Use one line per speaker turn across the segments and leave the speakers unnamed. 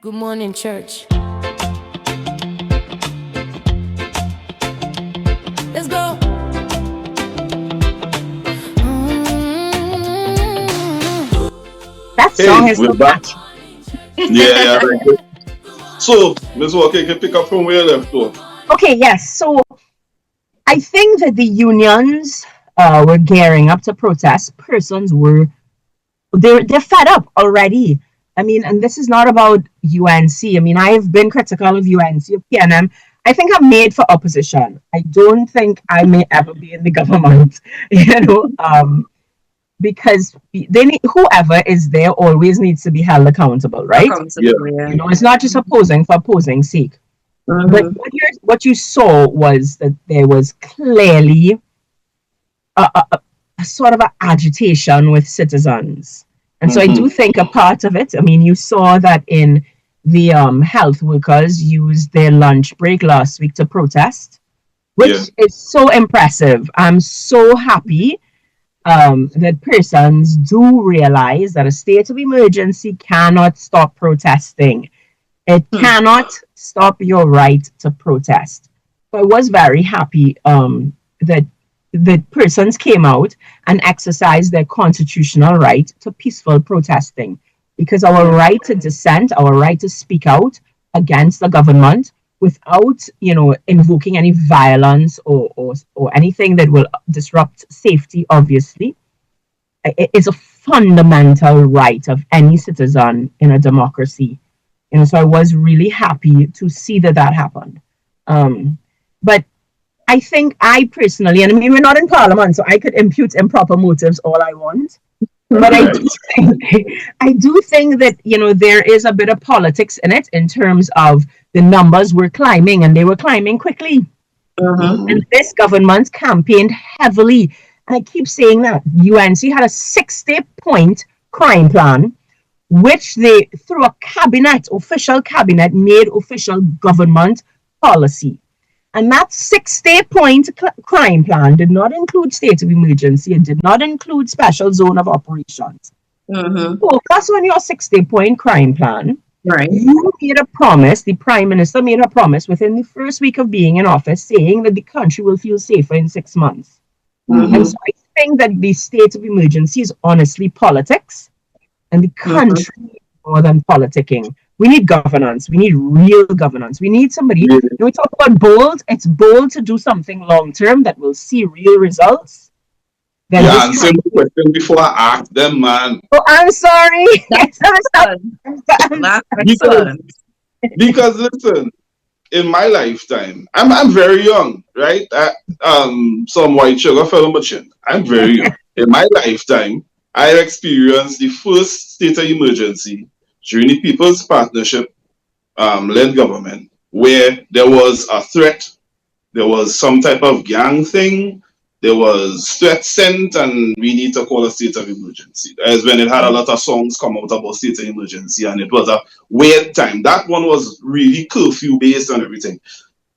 Good morning, church. Let's go.
That song
Hey,
is
we're
so
back.
catchy.
Yeah, like it. So, Ms. Walker, you can pick up from where you left off.
Okay, yes. So I think that the unions were gearing up to protest. Persons were they're fed up already. I mean, and this is not about UNC. I mean, I've been critical of UNC, of PNM. I think I'm made for opposition. I don't think I may ever be in the government, you know, because they need, whoever is there always needs to be held accountable, right?
Yeah.
Accountable, yeah.
You know, it's not just opposing for opposing's sake. But what you saw was that there was clearly a sort of an agitation with citizens. And so I do think a part of it, I mean, you saw that in the health workers used their lunch break last week to protest, which is so impressive. I'm so happy that persons do realize that a state of emergency cannot stop protesting. It cannot stop your right to protest. So I was very happy that the persons came out and exercised their constitutional right to peaceful protesting, because our right to dissent, our right to speak out against the government without, you know, invoking any violence or anything that will disrupt safety, obviously, is a fundamental right of any citizen in a democracy. You know, so I was really happy to see that happened. But I think I personally, and I mean, we're not in parliament, so I could impute improper motives all I want. But I do think that, you know, there is a bit of politics in it in terms of the numbers were climbing, and they were climbing quickly. And this government campaigned heavily. And I keep saying that UNC had a 60-point crime plan, which they, through a cabinet, official cabinet, made official government policy. And that 60-point crime plan did not include state of emergency. It did not include special zone of operations. Focus on your 60-point crime plan.
Right.
You made a promise, the prime minister made a promise within the first week of being in office, saying that the country will feel safer in 6 months. And so I think that the state of emergency is honestly politics, and the country needs more than politicking. We need governance. We need real governance. We need somebody, you know, we talk about bold. It's bold to do something long term that will see real results. Then
Answer the question before I ask them, man.
Oh, I'm sorry.
Because listen, in my lifetime, I'm very young, right? Some white sugar fellow merchant. I'm very young. In my lifetime, I experienced the first state of emergency during the People's Partnership led government, where there was a threat, there was some type of gang thing, there was threat sent, and we need to call a state of emergency. As when it had a lot of songs come out about state of emergency, and it was a weird time. That one was really curfew based on everything.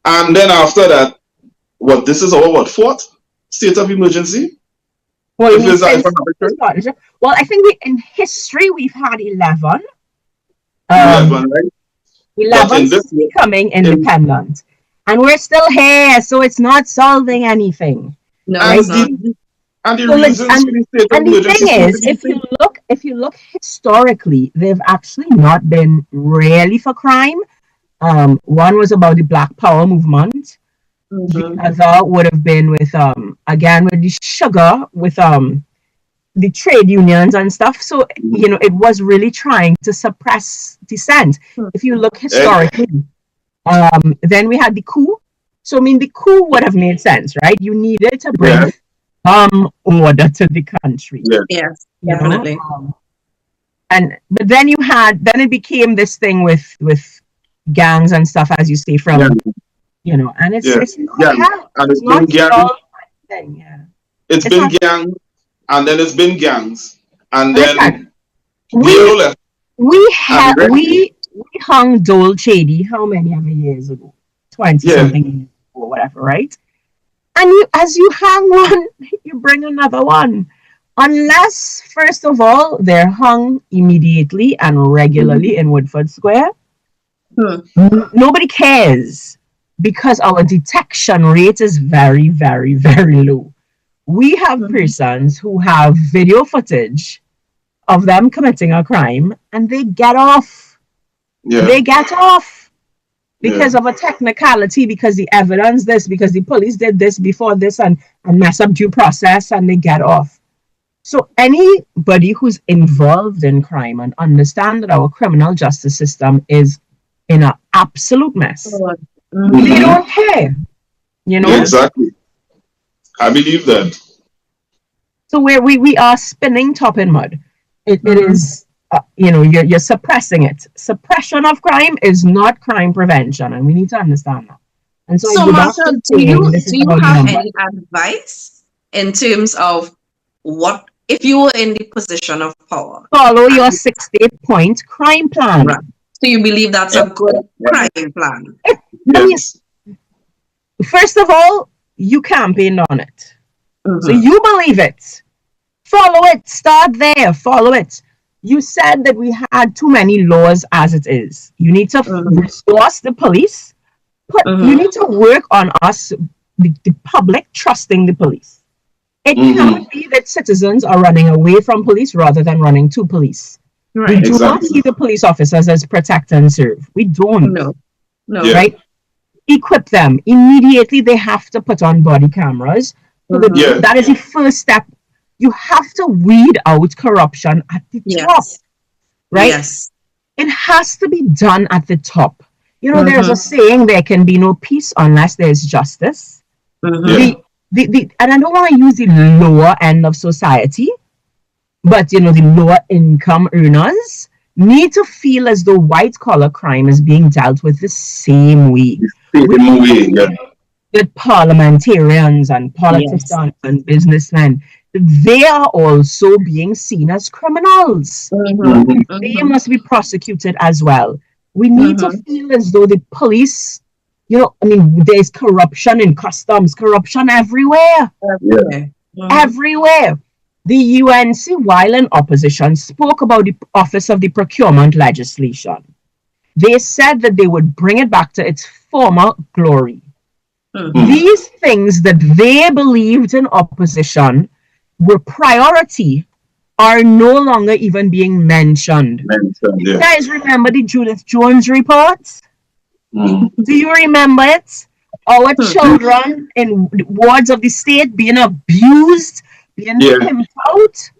And then after that, this is our fourth state of emergency?
Well, I think in history we've had 11.
11, right?
11 becoming independent. And we're still here, so it's not solving anything.
No,
and
it's not.
The thing is, if you look historically, they've actually not been really for crime. One was about the Black Power movement. The other would have been with again with the sugar, with the trade unions and stuff. So, you know, it was really trying to suppress dissent. If you look historically, then we had the coup. So, I mean, the coup would have made sense, right? You needed to bring order to the country.
Yes, definitely.
But then it became this thing with gangs and stuff, as you say, from you know, and it's been
gangs, and then it's been gangs, and then
we hung Dole Chady how many ever years ago, 20 something years or whatever, right? And as you hang one, you bring another one, unless first of all they're hung immediately and regularly in Woodford Square, Nobody cares because our detection rate is very, very, very low. We have persons who have video footage of them committing a crime and they get off.
Yeah.
They get off because of a technicality, because the evidence this, because the police did this before this and mess up due process and they get off. So anybody who's involved in crime and understand that our criminal justice system is in an absolute mess, they don't care, you know?
Exactly. I believe that.
So we are spinning top in mud. It is, you know, you're suppressing it. Suppression of crime is not crime prevention, and we need to understand that. And so,
Martha, do you have any advice in terms of what, if you were in the position of power?
Follow your 68-point crime plan.
Right. So you believe that's a good crime plan?
Yes.
First of all, you campaigned on it. So you believe it. Follow it. Start there. Follow it. You said that we had too many laws as it is. You need to resource the police. You need to work on us, the public, trusting the police. It cannot be that citizens are running away from police rather than running to police.
Right.
We do not see the police officers as protect and serve. We don't.
No.
Right? Equip them. Immediately they have to put on body cameras. So that is the first step. You have to weed out corruption at the top. Right?
Yes.
It has to be done at the top. You know, there's a saying, there can be no peace unless there's justice. And I don't want to use the lower end of society, but, you know, the lower income earners need to feel as though white collar crime is being dealt with the same way. That parliamentarians and politicians and businessmen, they are also being seen as criminals. They must be prosecuted as well. We need to feel as though the police, you know, I mean, there's corruption in customs, corruption everywhere. Everywhere. The UNC, while in opposition, spoke about the Office of the Procurement Legislation. They said that they would bring it back to its former glory. These things that they believed in opposition were priority are no longer even being mentioned. You guys remember the Judith Jones report? Do you remember it? Our children in wards of the state being abused, being pimped out.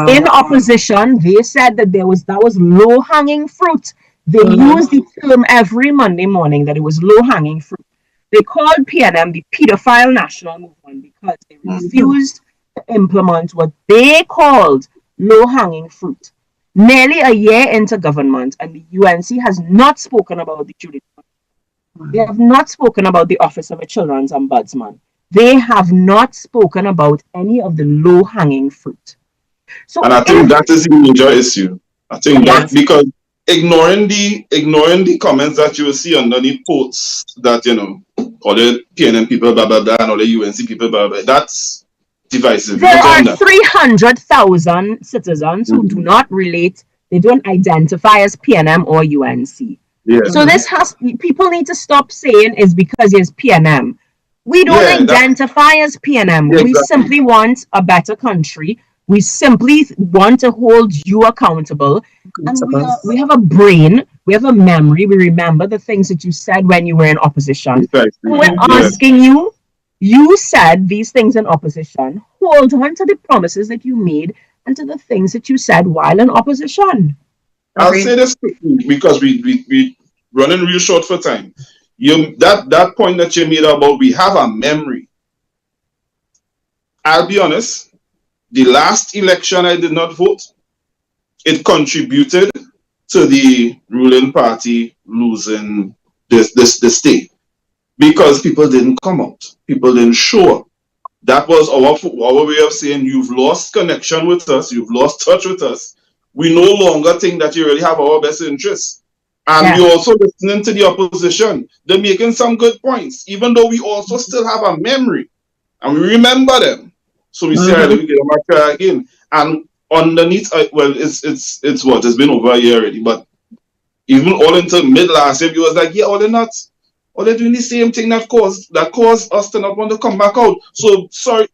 In opposition, they said that that was low-hanging fruit. They used the term every Monday morning that it was low-hanging fruit. They called PNM the Pedophile National Movement because they refused to implement what they called low-hanging fruit. Nearly a year into government, and the UNC has not spoken about the Judith. They have not spoken about the Office of a Children's Ombudsman. They have not spoken about any of the low-hanging fruit. So,
and I think that is the major issue. I think that because ignoring the comments that you will see underneath posts that, you know, all the PNM people, blah, blah, blah, and all the UNC people, blah, blah, that's divisive.
There are 300,000 citizens who do not relate, they don't identify as PNM or UNC. So people need to stop saying it's because it's PNM. We don't identify as PNM. We simply want a better country. We simply want to hold you accountable. And we have a brain, we have a memory, we remember the things that you said when you were in opposition. We're asking you, you said these things in opposition. Hold on to the promises that you made and to the things that you said while in opposition.
I'll say this quickly because we running real short for time. That point that you made about we have a memory. I'll be honest, the last election I did not vote. It contributed to the ruling party losing this state because people didn't come out. People didn't show up. That was our way of saying you've lost connection with us. You've lost touch with us. We no longer think that you really have our best interests. And we're also listening to the opposition. They're making some good points, even though we also still have a memory. And we remember them. So we say, let me get them back again. And underneath, well, it's what? It's been over a year already. But even all into mid last year, you was like, yeah, or they're doing the same thing that caused us to not want to come back out. So sorry,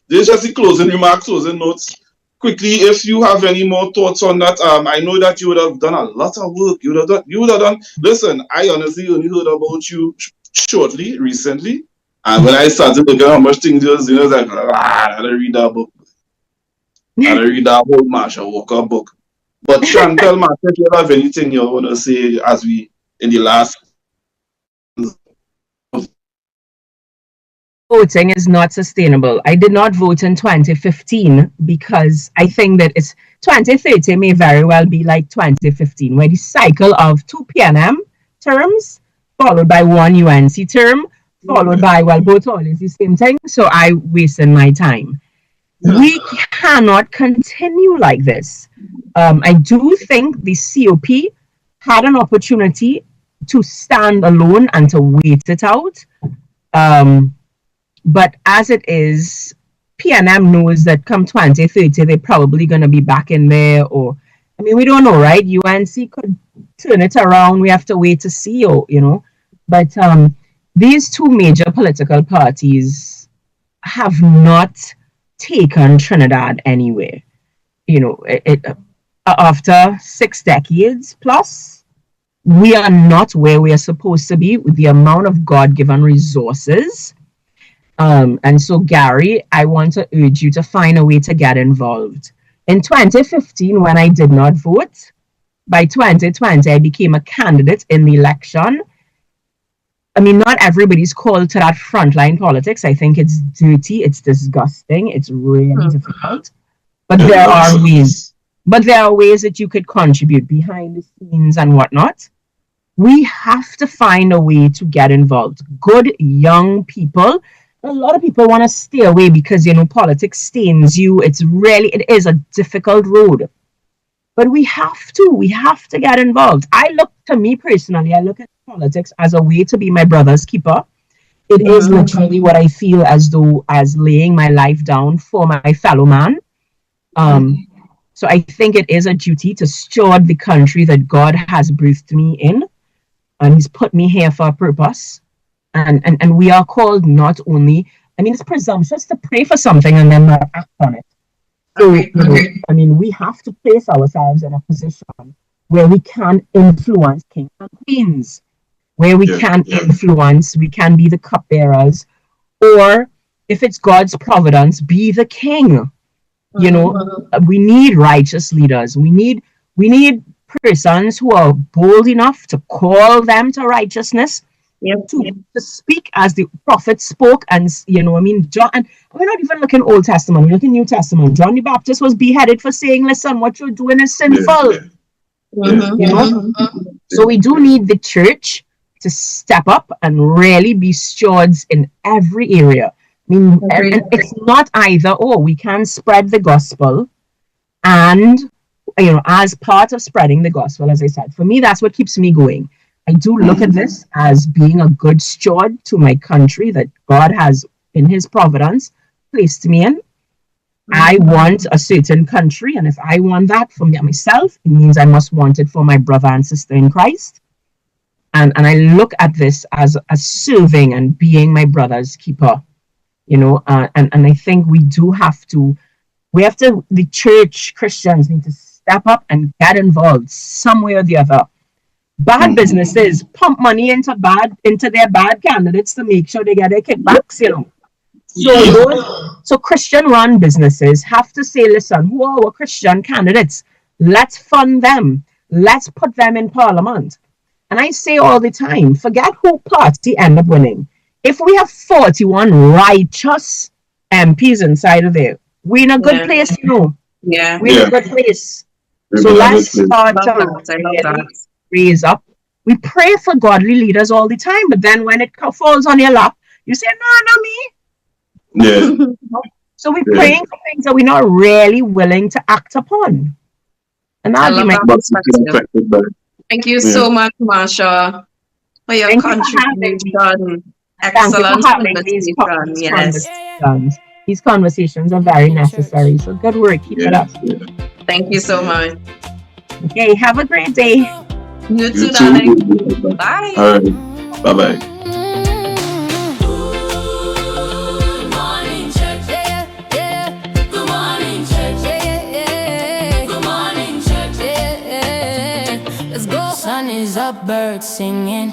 this is just the closing remarks, closing notes. Quickly, if you have any more thoughts on that, I know that you would have done a lot of work. You would have done. Listen, I honestly only heard about you recently, and when I started looking at how much things you was doing, I was like, I had to read that book. I had to read that whole Marshall Walker book. But Chantal, Martha, if you have anything you want to say as we in the last.
Voting is not sustainable. I did not vote in 2015 because I think that it's 2030 may very well be like 2015, where the cycle of 2 PNM terms followed by 1 UNC term, followed by, well, both always the same thing. So I wasted my time. We cannot continue like this. I do think the COP had an opportunity to stand alone and to wait it out. But as it is, PNM knows that come 2030, they're probably going to be back in there. Or, I mean, we don't know, right? UNC could turn it around. We have to wait to see, But these two major political parties have not taken Trinidad anywhere. After 6 decades plus, we are not where we are supposed to be with the amount of God-given resources. And so, Gary, I want to urge you to find a way to get involved. In 2015, when I did not vote, by 2020, I became a candidate in the election. I mean, not everybody's called to that frontline politics. I think it's dirty, it's disgusting, it's really difficult. But there are ways. But there are ways that you could contribute behind the scenes and whatnot. We have to find a way to get involved. Good young people. A lot of people want to stay away because, politics stains you. It is a difficult road. But we have to get involved. I look at politics as a way to be my brother's keeper. It is literally what I feel as laying my life down for my fellow man. So I think it is a duty to steward the country that God has breathed me in. And he's put me here for a purpose. And we are called not only, it's presumptuous to pray for something and then not act on it. So, we have to place ourselves in a position where we can influence kings and queens, where we can influence, we can be the cupbearers, or if it's God's providence, be the king. We need righteous leaders. We need persons who are bold enough to call them to righteousness. To speak as the prophet spoke, and John, and we're not even looking Old Testament, we're looking New Testament. John the Baptist was beheaded for saying, listen, what you're doing is sinful. So we do need the church to step up and really be stewards in every area. And it's not either or. We can spread the gospel, and as part of spreading the gospel, as I said, for me, that's what keeps me going. I do look at this as being a good steward to my country that God has, in his providence, placed me in. I want a certain country, and if I want that for myself, it means I must want it for my brother and sister in Christ. And I look at this as serving and being my brother's keeper, and I think the church, Christians need to step up and get involved some way or the other. Bad businesses pump money into their bad candidates to make sure they get their kickbacks, So Christian-run businesses have to say, listen, who are our Christian candidates? Let's fund them. Let's put them in parliament. And I say all the time, forget who party end up winning. If we have 41 righteous MPs inside of there, we're in a good place, Yeah. We're in a good place. So let's start to raise up. We pray for godly leaders all the time, but then when it falls on your lap, you say, no, not me.
Yeah.
So we're praying for things that we're not really willing to act upon. And that'll be my
perspective. Thank you so much, Marsha, for your contribution. Excellent conversation.
These conversations are very necessary. So good work. Keep it up.
Thank you so much.
Okay, have a great day.
You too,
You
darling.
too.
Bye.
All right. Bye-bye.
Good morning, church. Yeah, yeah. Good morning, church. Yeah, yeah. Good morning, church. Yeah, yeah. Let's go. Sun is up, birds singing.